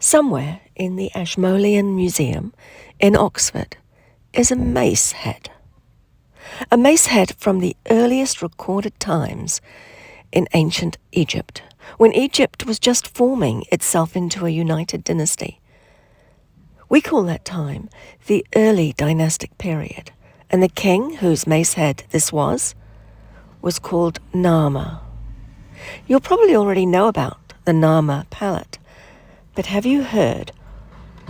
Somewhere in the Ashmolean Museum in Oxford is a mace head. A mace head from the earliest recorded times in ancient Egypt, when Egypt was just forming itself into a united dynasty. We call that time the early dynastic period, and the king whose mace head this was called Narmer. You'll probably already know about the Narmer palette, but have you heard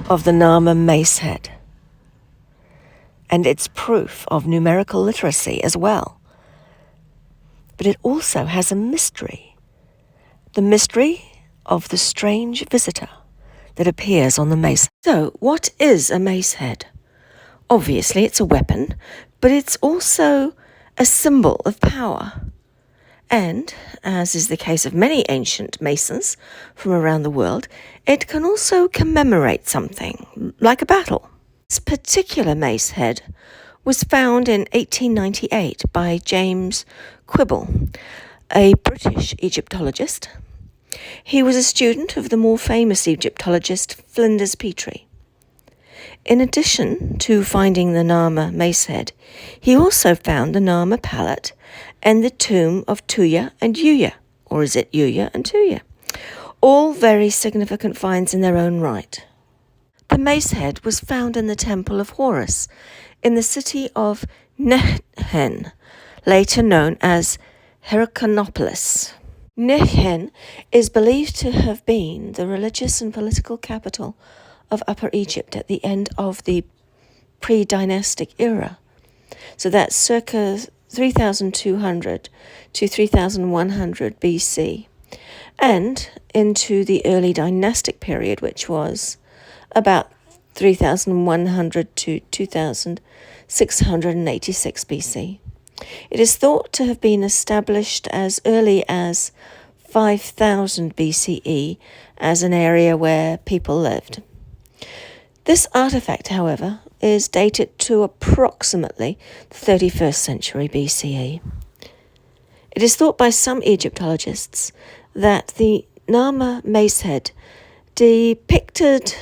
of the Narmer Macehead? And it's proof of numerical literacy as well. But it also has a mystery. The mystery of the strange visitor that appears on the mace. So, what is a macehead? Obviously, it's a weapon, but it's also a symbol of power. And, as is the case of many ancient masons from around the world, it can also commemorate something, like a battle. This particular mace head was found in 1898 by James Quibble, a British Egyptologist. He was a student of the more famous Egyptologist Flinders Petrie. In addition to finding the Narmer Macehead, he also found the Narmer palette and the tomb of Tuya and Yuya, or is it Yuya and Tuya? All very significant finds in their own right. The Macehead was found in the temple of Horus in the city of Nehen, later known as Heracleopolis. Nehen is believed to have been the religious and political capital of Upper Egypt at the end of the pre-dynastic era. So that's circa 3200 to 3100 BC, and into the early dynastic period, which was about 3100 to 2686 BC. It is thought to have been established as early as 5000 BCE as an area where people lived. This artifact, however, is dated to approximately the 31st century BCE. It is thought by some Egyptologists that the Narmer Macehead depicted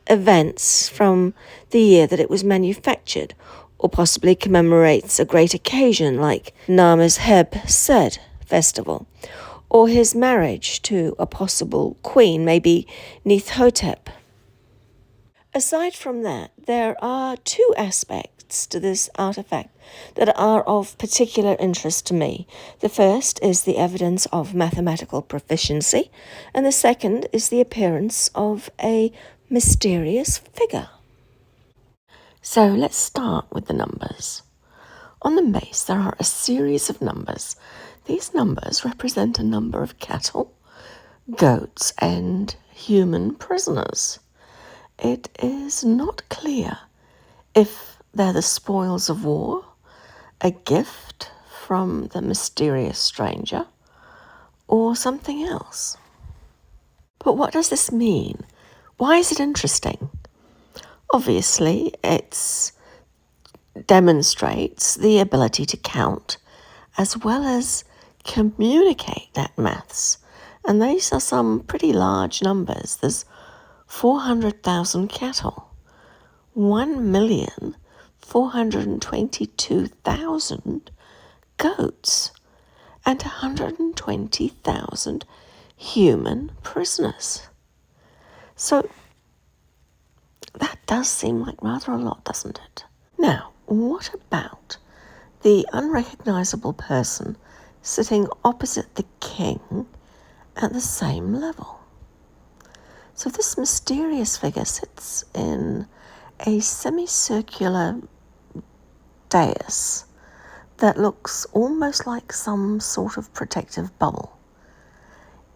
events from the year that it was manufactured, or possibly commemorates a great occasion like Narmer's Heb Sed festival, or his marriage to a possible queen, maybe Neithotep. Aside from that, there are two aspects to this artifact that are of particular interest to me. The first is the evidence of mathematical proficiency, and the second is the appearance of a mysterious figure. So let's start with the numbers. On the mace, there are a series of numbers. These numbers represent a number of cattle, goats, and human prisoners. It is not clear if they're the spoils of war, a gift from the mysterious stranger, or something else. But what does this mean? Why is it interesting? Obviously, it demonstrates the ability to count as well as communicate that maths. And these are some pretty large numbers. There's 400,000 cattle, 1,422,000 goats, and 120,000 human prisoners. So that does seem like rather a lot, doesn't it? Now, what about the unrecognizable person sitting opposite the king at the same level? So this mysterious figure sits in a semicircular dais that looks almost like some sort of protective bubble.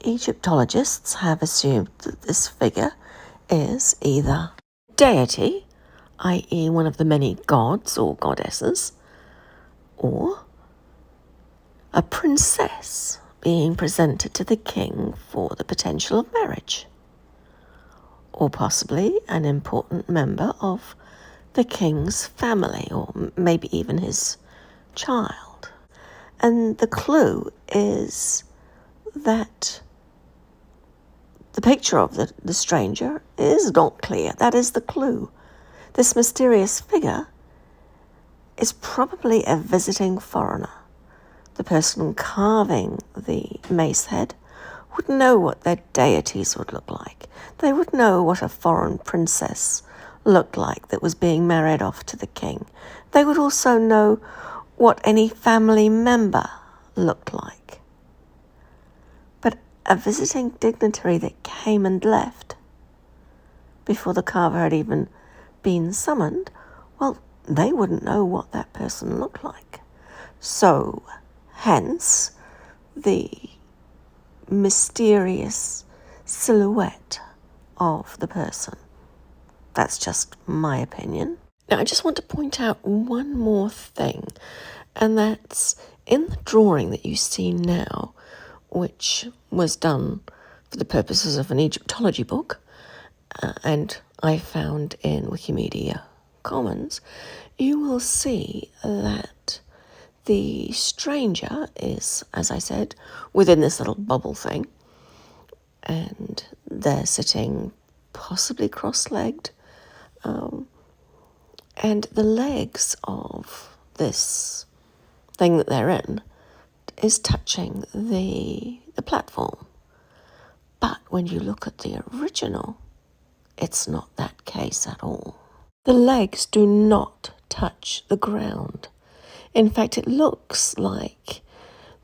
Egyptologists have assumed that this figure is either deity, i.e. one of the many gods or goddesses, or a princess being presented to the king for the potential of marriage, or possibly an important member of the king's family, or maybe even his child. And the clue is that The picture of the stranger is not clear. That is the clue. This mysterious figure is probably a visiting foreigner. The person carving the mace head would know what their deities would look like. They would know what a foreign princess looked like that was being married off to the king. They would also know what any family member looked like. But a visiting dignitary that came and left before the carver had even been summoned, well, they wouldn't know what that person looked like. So, hence, the mysterious silhouette of the person. That's just my opinion. Now, I just want to point out one more thing, and that's in the drawing that you see now, which was done for the purposes of an Egyptology book, and I found in Wikimedia Commons, you will see that the stranger is, as I said, within this little bubble thing, and they're sitting possibly cross-legged, and the legs of this thing that they're in is touching the platform. But when you look at the original, it's not that case at all. The legs do not touch the ground. In fact, it looks like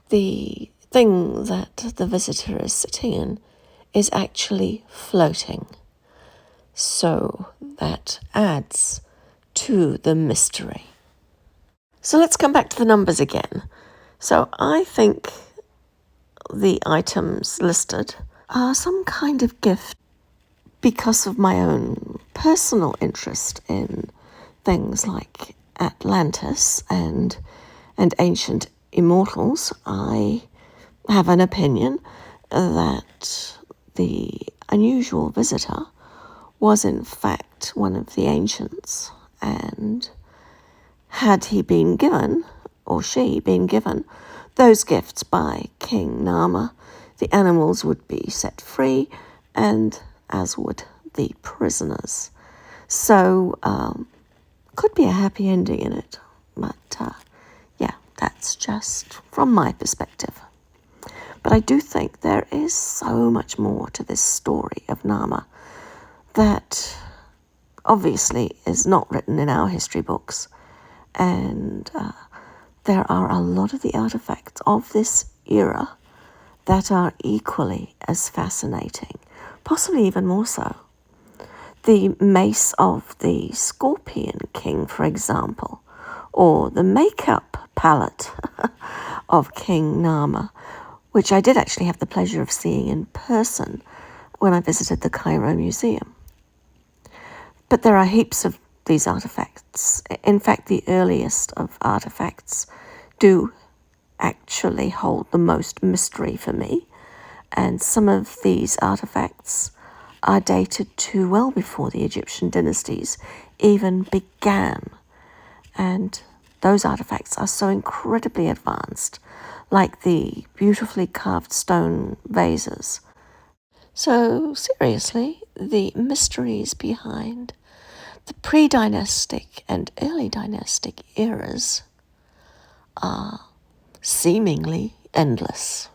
the thing that the visitor is sitting in is actually floating. So that adds to the mystery. So let's come back to the numbers again. So I think the items listed are some kind of gift because of my own personal interest in things like Atlantis and ancient immortals. I have an opinion that the unusual visitor was in fact one of the ancients, and had he been given, or she been given, those gifts by King Narmer, the animals would be set free, and as would the prisoners. So, could be a happy ending in it, but yeah, that's just from my perspective. But I do think there is so much more to this story of Narmer that obviously is not written in our history books, and there are a lot of the artifacts of this era that are equally as fascinating, possibly even more so. The mace of the Scorpion King, for example, or the makeup palette of King Narmer, which I did actually have the pleasure of seeing in person when I visited the Cairo Museum. But there are heaps of these artifacts. In fact, the earliest of artifacts do actually hold the most mystery for me, and some of these artifacts are dated to well before the Egyptian dynasties even began, and those artifacts are so incredibly advanced, like the beautifully carved stone vases. So seriously, the mysteries behind the pre-dynastic and early dynastic eras are seemingly endless.